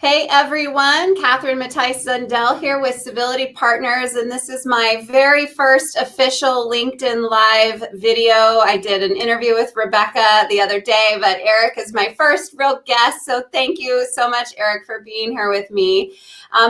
Hey everyone, Catherine Matthijs-Zundel here with Civility Partners, and this is my very first official LinkedIn Live video. I did an interview with Rebecca the other day, but Eric is my first real guest, so thank you so much, Eric, for being here with me.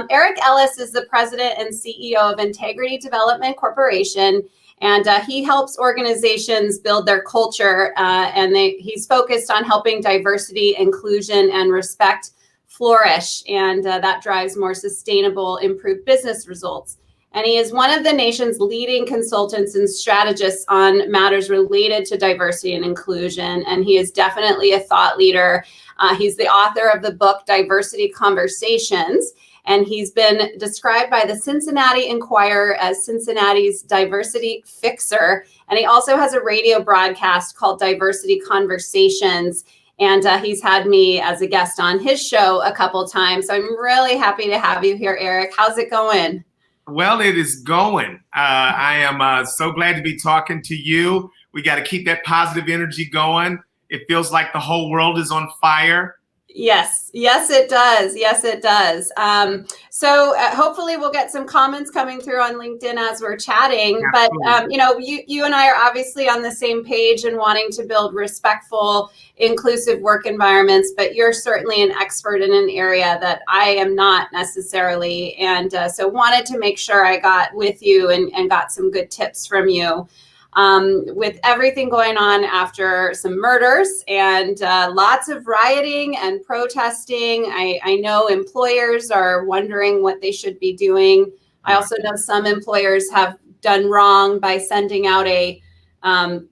Eric Ellis is the president and CEO of Integrity Development Corporation, and he helps organizations build their culture, and he's focused on helping diversity, inclusion, and respect flourish, and that drives more sustainable, improved business results. And he is one of the nation's leading consultants and strategists on matters related to diversity and inclusion, and he is definitely a thought leader. He's the author of the book Diversity Conversations, and he's been described by the Cincinnati Enquirer as Cincinnati's diversity fixer. And he also has a radio broadcast called Diversity Conversations. And he's had me as a guest on his show a couple times. So I'm really happy to have you here, Eric. How's it going? Well, it is going. I am so glad to be talking to you. We got to keep that positive energy going. It feels like the whole world is on fire. Yes, it does. Yes, it does. So hopefully we'll get some comments coming through on LinkedIn as we're chatting. Absolutely. But, you and I are obviously on the same page and wanting to build respectful, inclusive work environments, but you're certainly an expert in an area that I am not necessarily. And so wanted to make sure I got with you and got some good tips from you. With everything going on after some murders and lots of rioting and protesting, I know employers are wondering what they should be doing. I also know some employers have done wrong by sending out a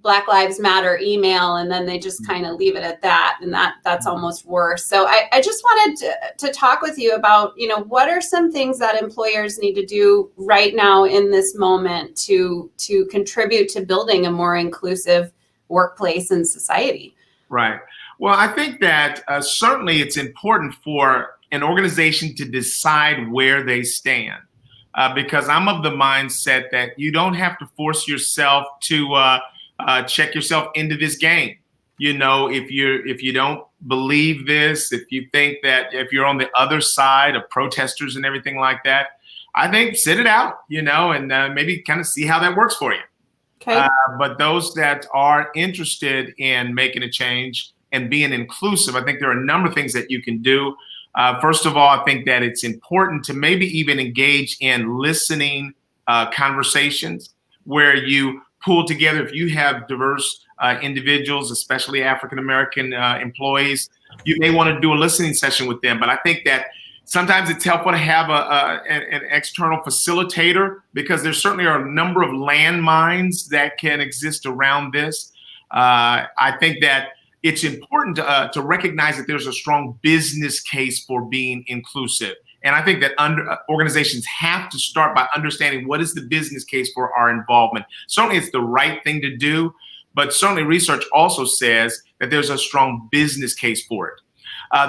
Black Lives Matter email, and then they just kind of leave it at that, and that's almost worse. So I just wanted to talk with you about, what are some things that employers need to do right now in this moment to contribute to building a more inclusive workplace and society? Right. Well, I think that certainly it's important for an organization to decide where they stand. Because I'm of the mindset that you don't have to force yourself to check yourself into this game. If you don't believe this, if you think that if you're on the other side of protesters and everything like that, I think sit it out, and maybe kind of see how that works for you. Okay. But those that are interested in making a change and being inclusive, I think there are a number of things that you can do. First of all, I think that it's important to maybe even engage in listening conversations where you pull together, if you have diverse individuals, especially African-American employees, you may want to do a listening session with them. But I think that sometimes it's helpful to have an external facilitator, because there certainly are a number of landmines that can exist around this. I think that it's important to recognize that there's a strong business case for being inclusive. And I think that organizations have to start by understanding what is the business case for our involvement. Certainly it's the right thing to do, but certainly research also says that there's a strong business case for it.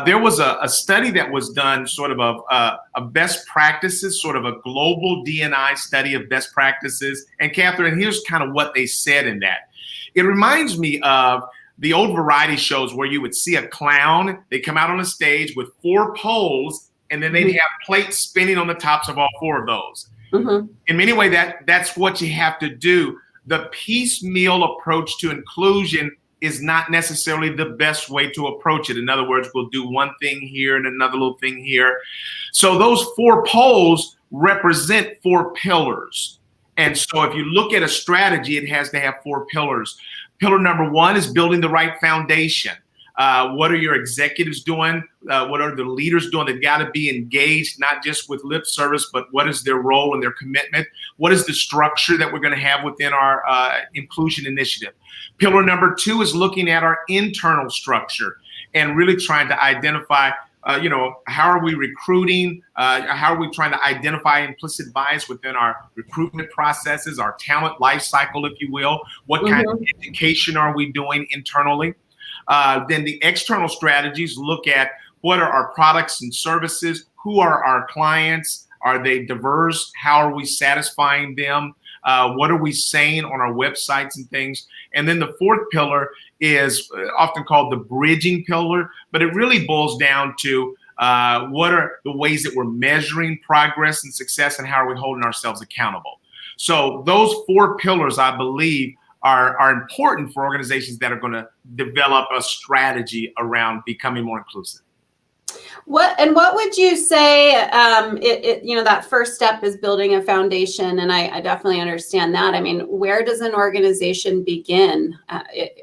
There was a study that was done sort of best practices, sort of a global D&I study of best practices. And Catherine, here's kind of what they said in that. It reminds me of the old variety shows where you would see a clown, they come out on a stage with 4 poles, and then they'd have plates spinning on the tops of all 4 of those. Mm-hmm. In many ways, that's what you have to do. The piecemeal approach to inclusion is not necessarily the best way to approach it. In other words, we'll do one thing here and another little thing here. So those 4 poles represent 4 pillars. And so if you look at a strategy, it has to have 4 pillars. Pillar number 1 is building the right foundation. What are your executives doing? What are the leaders doing? They've got to be engaged, not just with lip service, but what is their role and their commitment? What is the structure that we're going to have within our inclusion initiative? Pillar number 2 is looking at our internal structure and really trying to identify, how are we recruiting? How are we trying to identify implicit bias within our recruitment processes, our talent life cycle, if you will? What kind of education are we doing internally? Then the external strategies look at what are our products and services? Who are our clients? Are they diverse? How are we satisfying them? What are we saying on our websites and things? And then the 4th pillar is often called the bridging pillar, but it really boils down to What are the ways that we're measuring progress and success, and how are we holding ourselves accountable? So those 4 pillars, I believe, are important for organizations that are going to develop a strategy around becoming more inclusive. What would you say, that first step is building a foundation, and I definitely understand that. I mean, where does an organization begin?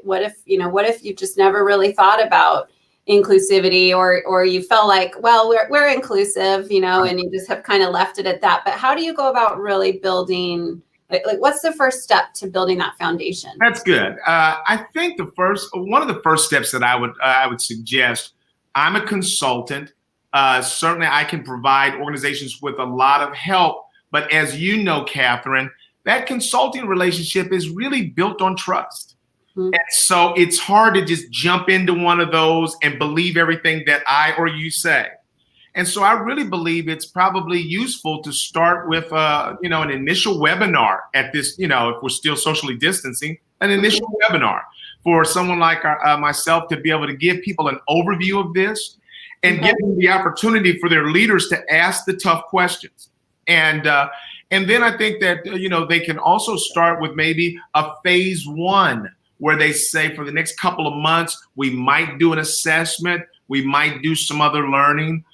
What if you just never really thought about inclusivity, or you felt like, well, we're inclusive, and you just have kind of left it at that. But how do you go about really building, like what's the first step to building that foundation? That's good. I think one of the first steps that I would suggest, I'm a consultant. Certainly I can provide organizations with a lot of help, but as you know, Catherine, that consulting relationship is really built on trust. Mm-hmm. And so it's hard to just jump into one of those and believe everything that I or you say. And so I really believe it's probably useful to start with, an initial webinar at this, if we're still socially distancing, an initial webinar for someone like myself to be able to give people an overview of this and give them the opportunity for their leaders to ask the tough questions. And then I think that, they can also start with maybe a phase 1 where they say for the next couple of months, we might do an assessment, we might do some other learning.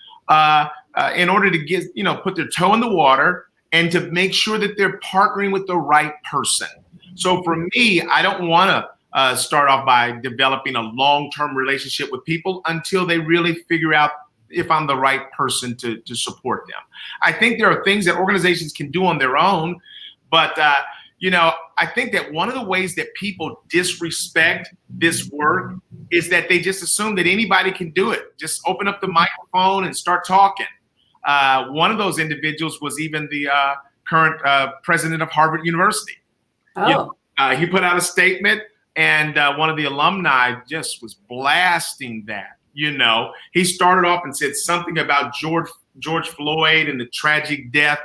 In order to get, put their toe in the water and to make sure that they're partnering with the right person. So for me, I don't want to start off by developing a long-term relationship with people until they really figure out if I'm the right person to support them. I think there are things that organizations can do on their own, but I think that one of the ways that people disrespect this work is that they just assume that anybody can do it. Just open up the microphone and start talking. One of those individuals was even the current president of Harvard University. Oh. He put out a statement, and one of the alumni just was blasting that. He started off and said something about George Floyd and the tragic death.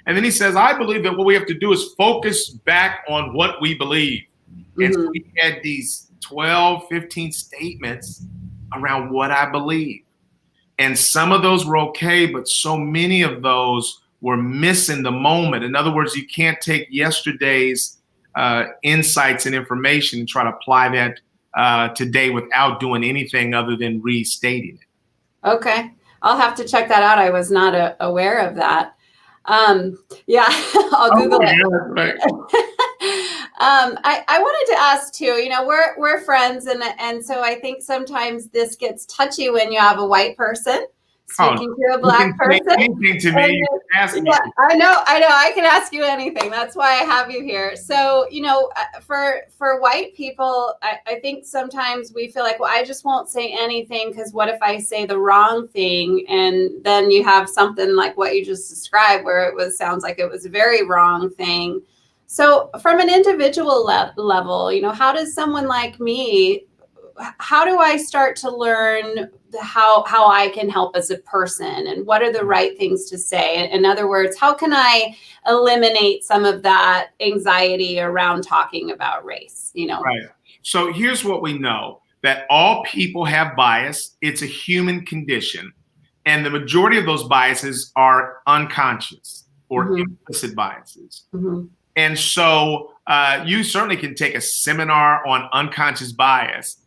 And then he says, I believe that what we have to do is focus back on what we believe. Mm-hmm. And so he had these 12, 15 statements around what I believe. And some of those were okay, but so many of those were missing the moment. In other words, you can't take yesterday's insights and information and try to apply that today without doing anything other than restating it. Okay. I'll have to check that out. I was not aware of that. Yeah, I'll Google it. Yeah, right. I wanted to ask too, we're friends, and so I think sometimes this gets touchy when you have a white person speaking to a black person. Anything to me, you can ask me. Yeah, I know. I can ask you anything. That's why I have you here. So, for white people, I think sometimes we feel like, well, I just won't say anything because what if I say the wrong thing? And then you have something like what you just described where sounds like it was a very wrong thing. So from an individual level, how does someone like me, how do I start to learn how I can help as a person, and what are the right things to say? In other words, how can I eliminate some of that anxiety around talking about race? Right. So here's what we know, that all people have bias. It's a human condition. And the majority of those biases are unconscious or implicit biases. Mm-hmm. And so you certainly can take a seminar on unconscious bias.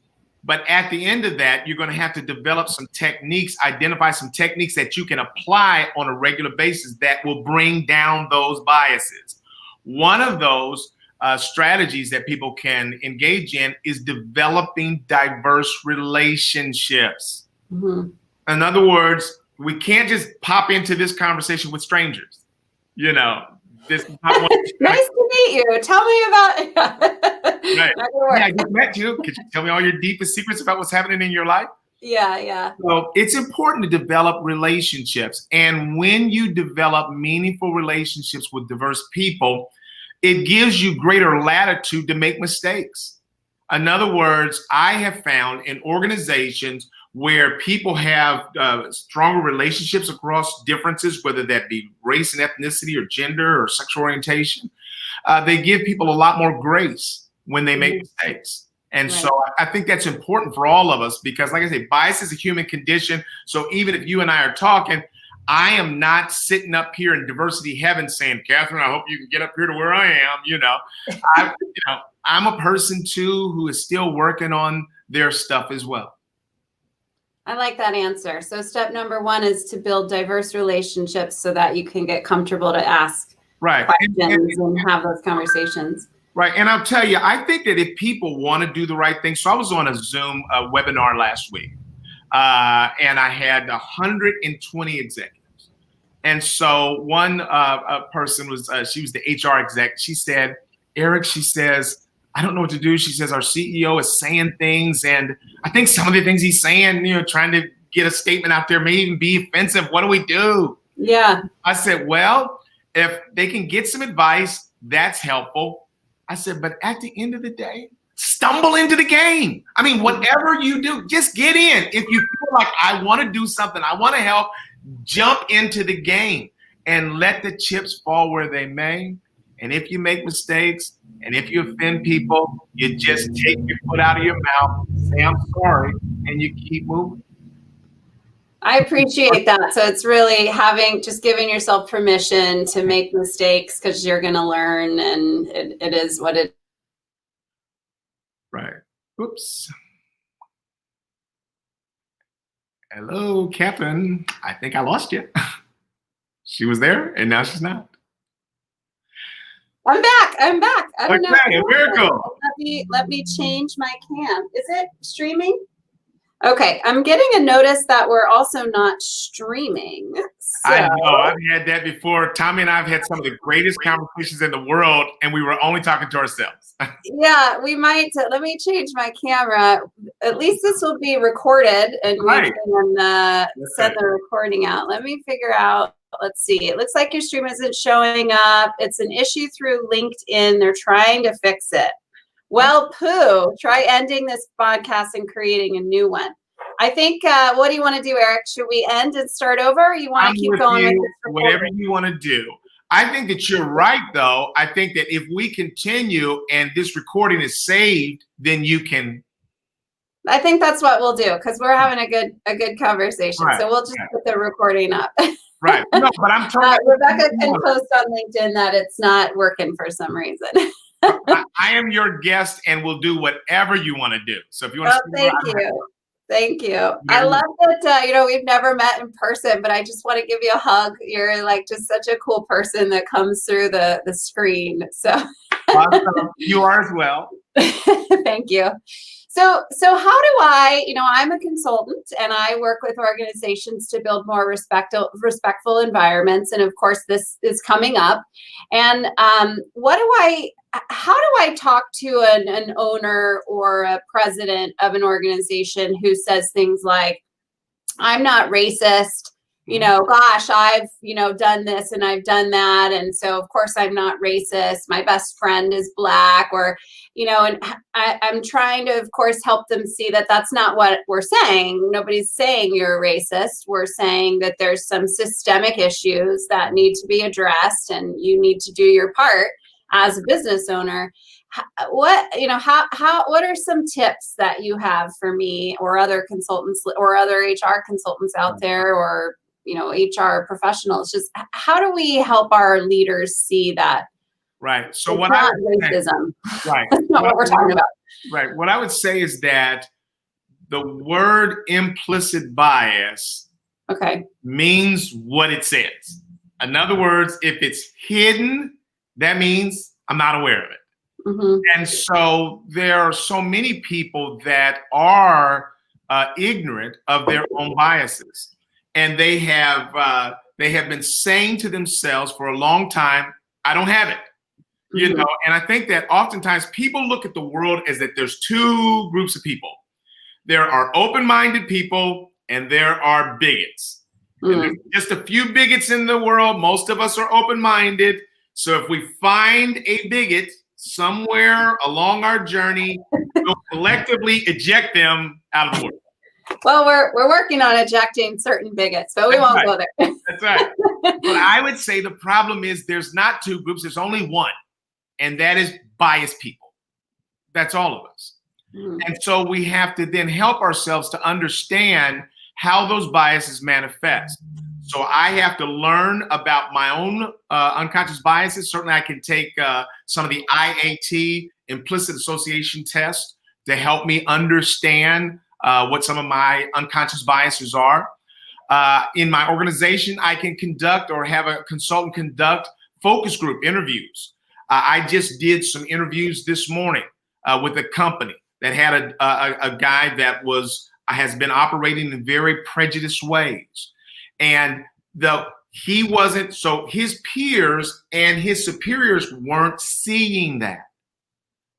But at the end of that, you're going to have to develop some techniques, identify some techniques that you can apply on a regular basis that will bring down those biases. One of those strategies that people can engage in is developing diverse relationships. Mm-hmm. In other words, we can't just pop into this conversation with strangers. Nice to meet you. Tell me about it. Right. Yeah, I just met you. Could you tell me all your deepest secrets about what's happening in your life? Yeah. So it's important to develop relationships. And when you develop meaningful relationships with diverse people, it gives you greater latitude to make mistakes. In other words, I have found in organizations where people have stronger relationships across differences, whether that be race and ethnicity or gender or sexual orientation, they give people a lot more grace when they make mistakes. And Right. so I think that's important for all of us because, like I say, bias is a human condition. So even if you and I are talking, I am not sitting up here in diversity heaven saying, Catherine, I hope you can get up here to where I am. I'm a person too who is still working on their stuff as well. I like that answer. So step number one is to build diverse relationships so that you can get comfortable to ask questions and have those conversations. Right. And I'll tell you, I think that if people want to do the right thing, so I was on a Zoom webinar last week, and I had 120 executives. And so one person was, she was the HR exec. She said, Eric, she says, I don't know what to do. She says, our CEO is saying things. And I think some of the things he's saying, trying to get a statement out there may even be offensive. What do we do? Yeah. I said, well, if they can get some advice, that's helpful. I said, but at the end of the day, stumble into the game. I mean, whatever you do, just get in. If you feel like I want to do something, I want to help, jump into the game and let the chips fall where they may. And if you make mistakes and if you offend people, you just take your foot out of your mouth, say I'm sorry, and you keep moving. I appreciate that. So it's really giving yourself permission to make mistakes because you're going to learn, and it is what it. Right. Oops. Hello, Catherine. I think I lost you. She was there and now she's not. I'm back. I don't know. A miracle. Let me change my cam. Is it streaming? Okay, I'm getting a notice that we're also not streaming. So. I know, I've had that before. Tommy and I have had some of the greatest conversations in the world, and we were only talking to ourselves. Yeah, we might. Let me change my camera. At least this will be recorded, and we can send the recording out. Let me figure out. Let's see. It looks like your stream isn't showing up. It's an issue through LinkedIn. They're trying to fix it. Well, try ending this podcast and creating a new one. I think, what do you want to do, Eric? Should we end and start over? Or you want to keep going with this recording? Whatever you want to do. I think that you're right, though. I think that if we continue and this recording is saved, then you can. I think that's what we'll do because we're having a good conversation. Right. So we'll just put the recording up. Right. No, but I'm trying. Rebecca can post on LinkedIn that it's not working for some reason. I am your guest and will do whatever you want to do. So if you want to Thank you. I love that, we've never met in person, but I just want to give you a hug. You're like just such a cool person that comes through the screen. So awesome. You are as well. Thank you. So how do I'm a consultant and I work with organizations to build more respectful environments. And of course, this is coming up. And how do I talk to an owner or a president of an organization who says things like, I'm not racist, gosh, I've, done this and I've done that. And so of course I'm not racist. My best friend is Black, or, and I'm trying to, of course, help them see that that's not what we're saying. Nobody's saying you're a racist. We're saying that there's some systemic issues that need to be addressed and you need to do your part as a business owner. What are some tips that you have for me or other consultants or other HR consultants out there, or HR professionals? Just how do we help our leaders see that? Right. So what I would racism. Right. That's not what we're talking about. Right. What I would say is that the word implicit bias means what it says. In other words, if it's hidden, that means I'm not aware of it. Mm-hmm. And so there are so many people that are ignorant of their own biases, and they have been saying to themselves for a long time, "I don't have it," mm-hmm. And I think that oftentimes people look at the world as that there's two groups of people. There are open-minded people, and there are bigots. Mm-hmm. And there's just a few bigots in the world. Most of us are open-minded. So if we find a bigot somewhere along our journey, we'll collectively eject them out of the world. Well, we're working on ejecting certain bigots, but we won't go there. That's right. But I would say the problem is there's not two groups, there's only one, and that is biased people. That's all of us. Mm. And so we have to then help ourselves to understand how those biases manifest. So I have to learn about my own unconscious biases. Certainly I can take some of the IAT, implicit association tests, to help me understand what some of my unconscious biases are. In my organization, I can conduct or have a consultant conduct focus group interviews. I just did some interviews this morning with a company that had a guy that has been operating in very prejudiced ways. And he wasn't, so his peers and his superiors weren't seeing that.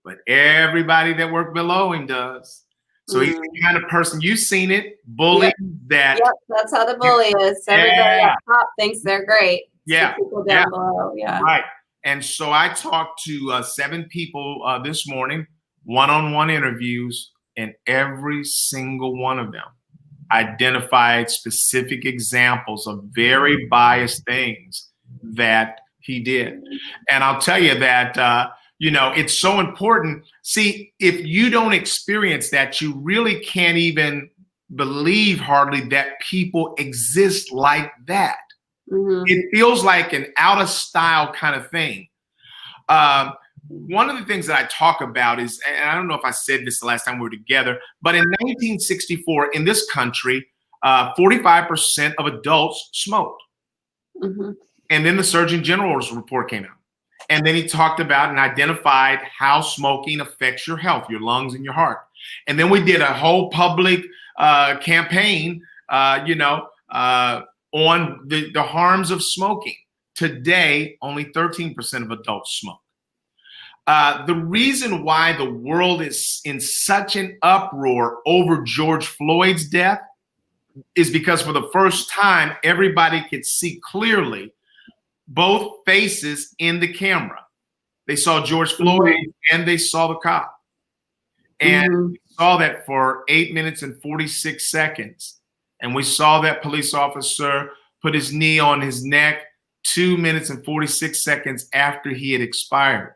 But everybody that worked below him does. So he's the kind of person, you've seen it, bullying that. Yep, that's how the bully is. Everybody up top thinks they're great. Yeah. People down below. Yeah. Right. And so I talked to 7 people this morning, one-on-one interviews, and every single one of them identified specific examples of very biased things that he did. And I'll tell you that, it's so important. See, if you don't experience that, you really can't even believe hardly that people exist like that. Mm-hmm. It feels like an out of style kind of thing. One of the things that I talk about is, and I don't know if I said this the last time we were together, but in 1964 in this country, 45% of adults smoked. Mm-hmm. And then the Surgeon General's report came out. And then he talked about and identified how smoking affects your health, your lungs and your heart. And then we did a whole public campaign, on the harms of smoking. Today, only 13% of adults smoke. The reason why the world is in such an uproar over George Floyd's death is because for the first time, everybody could see clearly both faces in the camera. They saw George Floyd and they saw the cop. And we saw that for 8 minutes and 46 seconds. And we saw that police officer put his knee on his neck 2 minutes and 46 seconds after he had expired.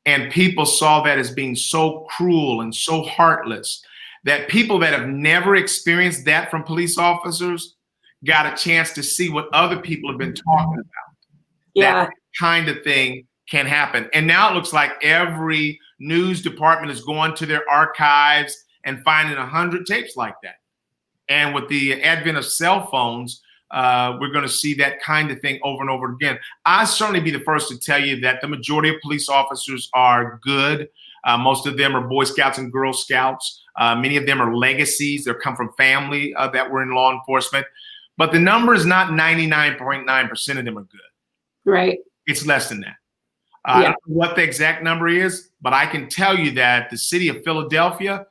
And people saw that as being so cruel and so heartless that people that have never experienced that from police officers got a chance to see what other people have been talking about. Yeah. That kind of thing can happen. And now it looks like every news department is going to their archives and finding 100 tapes like that. And with the advent of cell phones, we're going to see that kind of thing over and over again. I'll certainly be the first to tell you that the majority of police officers are good. Most of them are Boy Scouts and Girl Scouts. Many of them are legacies. They come from family that were in law enforcement. But the number is not 99.9% of them are good. Right. It's less than that. I don't know what the exact number is, but I can tell you that the city of Philadelphia,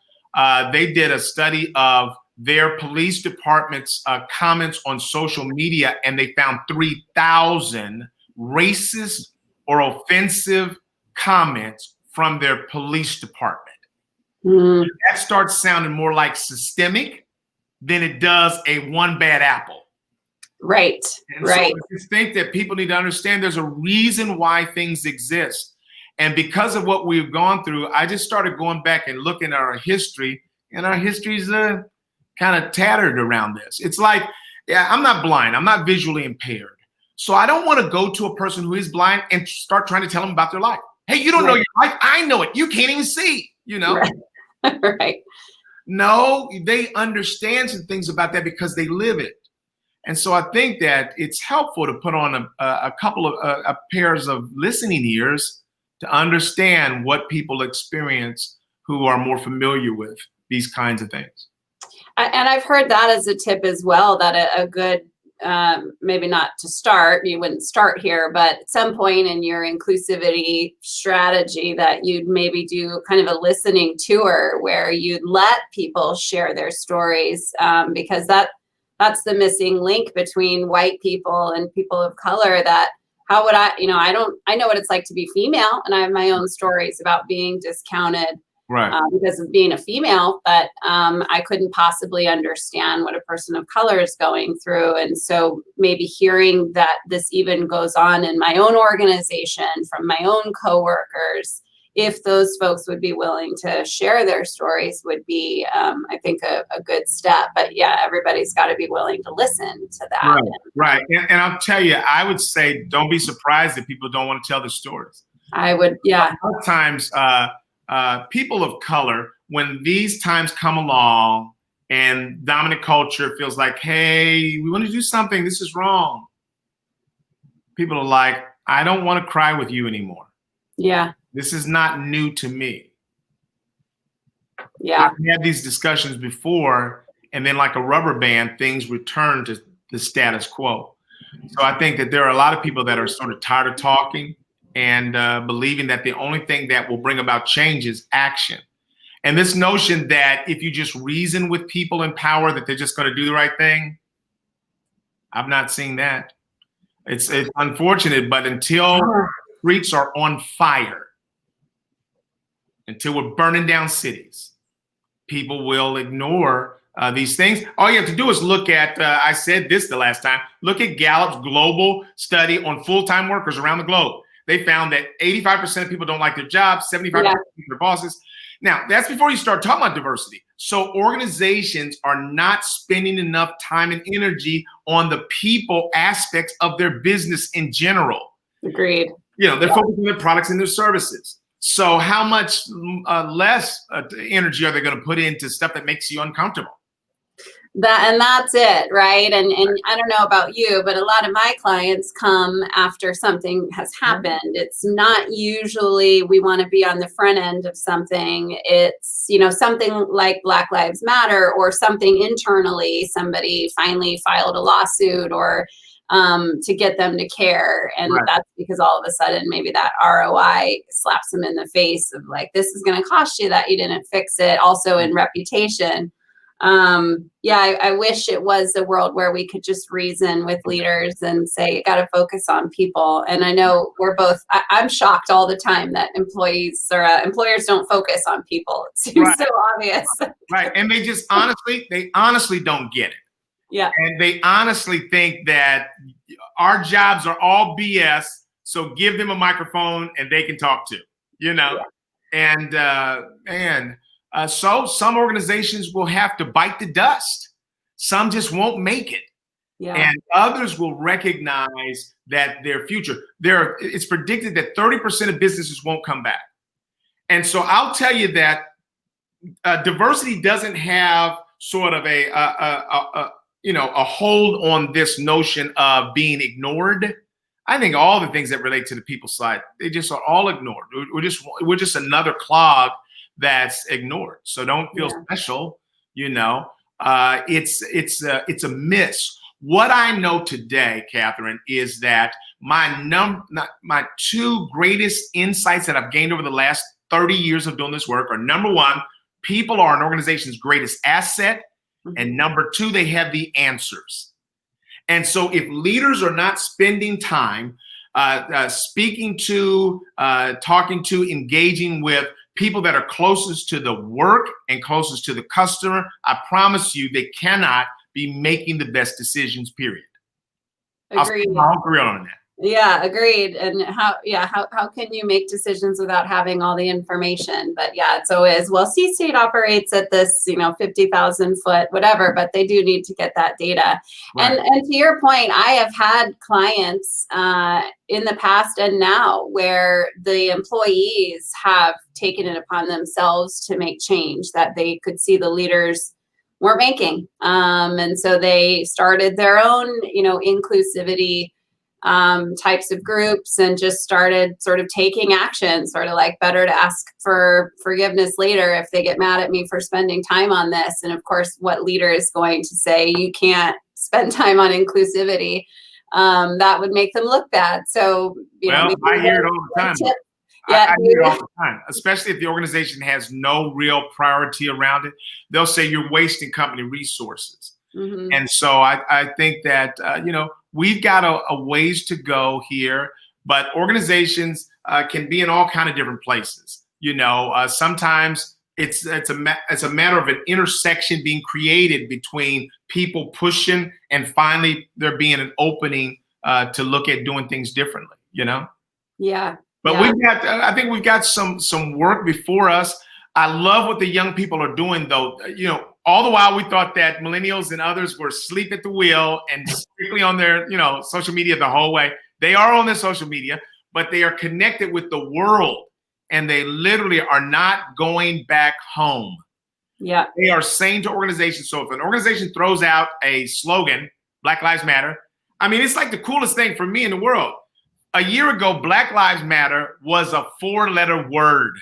they did a study of their police department's comments on social media, and they found 3,000 racist or offensive comments from their police department. That starts sounding more like systemic than it does a one bad apple. Right. And so I just think that people need to understand there's a reason why things exist. And because of what we've gone through, I just started going back and looking at our history, and our history's kind of tattered around this. It's like, I'm not blind. I'm not visually impaired. So I don't want to go to a person who is blind and start trying to tell them about their life. Hey, you don't know your life. I know it. You can't even see, Right. No, they understand some things about that because they live it. And so I think that it's helpful to put on a couple of pairs of listening ears to understand what people experience who are more familiar with these kinds of things. And I've heard that as a tip as well, that a good, maybe not to start, you wouldn't start here, but at some point in your inclusivity strategy that you'd maybe do kind of a listening tour where you'd let people share their stories, because that's the missing link between white people and people of color. That how would I know what it's like to be female, and I have my own stories about being discounted because of being a female, but I couldn't possibly understand what a person of color is going through. And so maybe hearing that this even goes on in my own organization from my own coworkers, if those folks would be willing to share their stories would be, I think, a good step. But yeah, everybody's got to be willing to listen to that. Right, right. And I'll tell you, I would say, don't be surprised if people don't want to tell their stories. I would, yeah. A lot of times, people of color, when these times come along and dominant culture feels like, hey, we want to do something, this is wrong. People are like, I don't want to cry with you anymore. Yeah. This is not new to me. Yeah. We've had these discussions before, and then like a rubber band, things return to the status quo. So I think that there are a lot of people that are sort of tired of talking and believing that the only thing that will bring about change is action. And this notion that if you just reason with people in power that they're just going to do the right thing, I've not seen that. It's unfortunate, but until streets are on fire, until we're burning down cities, people will ignore these things. All you have to do is look at, I said this the last time, look at Gallup's global study on full-time workers around the globe. They found that 85% of people don't like their jobs, 75% of their bosses. Now, that's before you start talking about diversity. So organizations are not spending enough time and energy on the people aspects of their business in general. Agreed. You know, they're focusing on their products and their services. So how much less energy are they going to put into stuff that makes you uncomfortable? And that's it, right? And I don't know about you, but a lot of my clients come after something has happened. It's not usually we want to be on the front end of something. It's, you know, something like Black Lives Matter or something internally. Somebody finally filed a lawsuit or to get them to care. And that's because all of a sudden maybe that ROI slaps them in the face of like, this is going to cost you that you didn't fix it. Also in reputation. I wish it was a world where we could just reason with leaders and say, you got to focus on people. And I know we're both, I'm shocked all the time that employees or employers don't focus on people. It seems so obvious. Right. And they just honestly don't get it. Yeah. And they honestly think that our jobs are all BS. So give them a microphone and they can talk to, you know, and so some organizations will have to bite the dust. Some just won't make it. Yeah. And others will recognize that their future, it's predicted that 30% of businesses won't come back. And so I'll tell you that diversity doesn't have sort of a hold on this notion of being ignored. I think all the things that relate to the people side, they just are all ignored. We're just another clog that's ignored. So don't feel special, you know. It's a miss. What I know today, Catherine, is that my two greatest insights that I've gained over the last 30 years of doing this work are, number one, people are an organization's greatest asset, and number two, they have the answers. And so if leaders are not spending time speaking to, talking to, engaging with people that are closest to the work and closest to the customer, I promise you they cannot be making the best decisions, period. Agreed. I'll agree on that. Yeah, agreed. And how can you make decisions without having all the information? But yeah, it's always, well, C-State operates at this, 50,000 foot, whatever, but they do need to get that data. Right. And to your point, I have had clients in the past and now where the employees have taken it upon themselves to make change that they could see the leaders weren't making. And so they started their own, inclusivity types of groups and just started sort of taking action, sort of like better to ask for forgiveness later if they get mad at me for spending time on this. And of course, what leader is going to say you can't spend time on inclusivity? That would make them look bad. So, I hear it all the time. I hear it all the time, especially if the organization has no real priority around it. They'll say you're wasting company resources. Mm-hmm. And so I think that, we've got a ways to go here, but organizations can be in all kind of different places. Sometimes it's a matter of an intersection being created between people pushing and finally there being an opening to look at doing things differently, Yeah. But I think we've got some work before us. I love what the young people are doing, though. You know, all the while we thought that millennials and others were asleep at the wheel and strictly on their, social media the whole way. They are on their social media, but they are connected with the world, and they literally are not going back home. Yeah. They are saying to organizations. So if an organization throws out a slogan, Black Lives Matter, I mean, it's like the coolest thing for me in the world. A year ago, Black Lives Matter was a 4-letter word.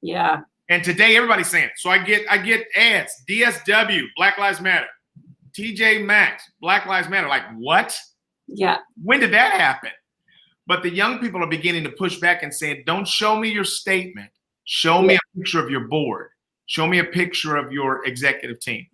Yeah. And today everybody's saying it. So I get ads, DSW, Black Lives Matter, TJ Maxx, Black Lives Matter. Like, what? Yeah. When did that happen? But the young people are beginning to push back and saying, don't show me your statement. Show me a picture of your board. Show me a picture of your executive team.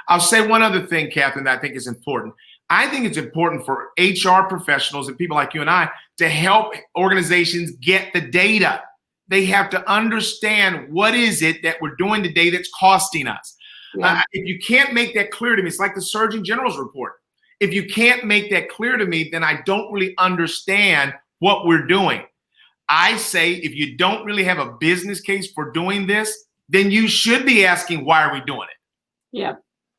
I'll say one other thing, Catherine, that I think is important. I think it's important for HR professionals and people like you and I to help organizations get the data. They have to understand what is it that we're doing today that's costing us. Yeah. If you can't make that clear to me, it's like the Surgeon General's report. If you can't make that clear to me, then I don't really understand what we're doing. I say if you don't really have a business case for doing this, then you should be asking, why are we doing it? Yeah.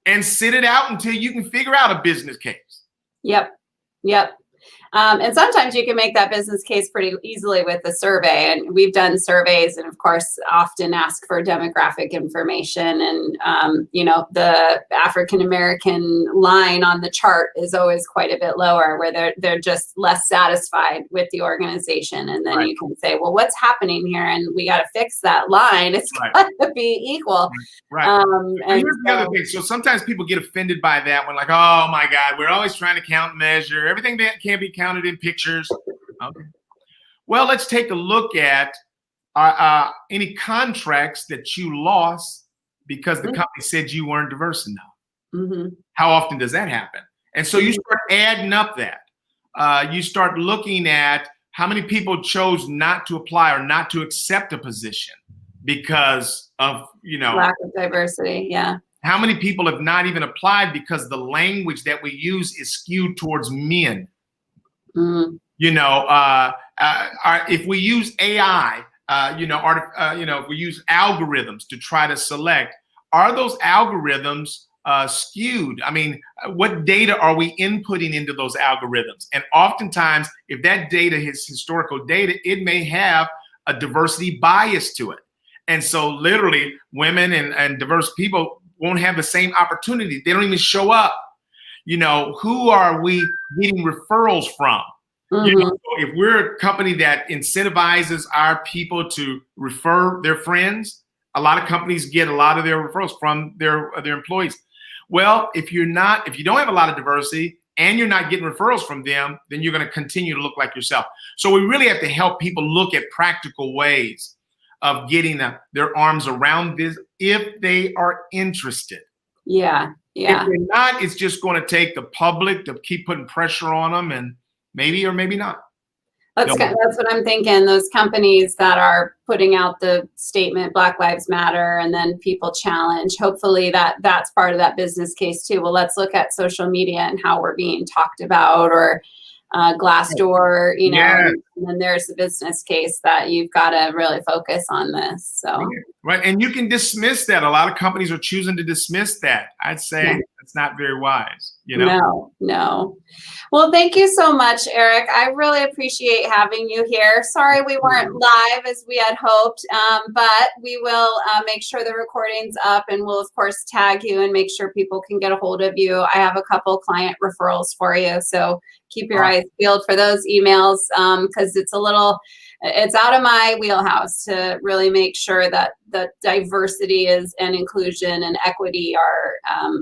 And sit it out until you can figure out a business case. Yep. And sometimes you can make that business case pretty easily with a survey. And we've done surveys and, of course, often ask for demographic information. And, the African-American line on the chart is always quite a bit lower, where they're just less satisfied with the organization. And then you can say, well, what's happening here? And we got to fix that line. It's got to be equal. Right. And here's the other thing. So sometimes people get offended by that when, like, oh, my God, we're always trying to count and measure. Everything that can't be counted in pictures. Okay. Well, let's take a look at any contracts that you lost because the company said you weren't diverse enough. Mm-hmm. How often does that happen? And so you start adding up that. You start looking at how many people chose not to apply or not to accept a position because of, lack of diversity. Yeah. How many people have not even applied because the language that we use is skewed towards men? Mm-hmm. If we use AI, if we use algorithms to try to select, are those algorithms skewed? I mean, what data are we inputting into those algorithms? And oftentimes, if that data is historical data, it may have a diversity bias to it. And so literally women and diverse people won't have the same opportunity. They don't even show up. Who are we getting referrals from? Mm-hmm. If we're a company that incentivizes our people to refer their friends, a lot of companies get a lot of their referrals from their employees. Well, if you don't have a lot of diversity and you're not getting referrals from them, then you're going to continue to look like yourself. So we really have to help people look at practical ways of getting their arms around this if they are interested. Yeah. If they're not, it's just going to take the public to keep putting pressure on them, and maybe or maybe not. That's what I'm thinking. Those companies that are putting out the statement, Black Lives Matter, and then people challenge, hopefully that's part of that business case too. Well, let's look at social media and how we're being talked about, or Glassdoor, and then there's the business case that you've got to really focus on this. So right, and you can dismiss that. A lot of companies are choosing to dismiss that. I'd say that's not very wise. No. Well, thank you so much, Eric. I really appreciate having you here. Sorry we weren't live as we had hoped, but we will make sure the recording's up, and we'll, of course, tag you and make sure people can get a hold of you. I have a couple client referrals for you, so keep your eyes peeled for those emails, because it's out of my wheelhouse to really make sure that the diversity and inclusion and equity are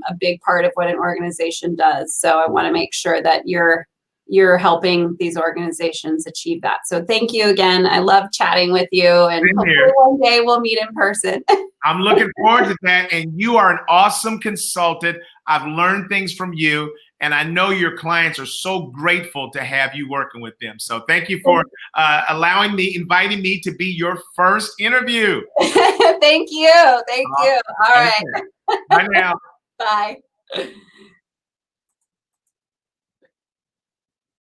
a big part of what an organization does. So I want to make sure that you're helping these organizations achieve that. So thank you again. I love chatting with you, and hopefully one day we'll meet in person. I'm looking forward to that. And you are an awesome consultant. I've learned things from you, and I know your clients are so grateful to have you working with them. So thank you for inviting me to be your first interview. Thank you. All right. Bye now. Bye.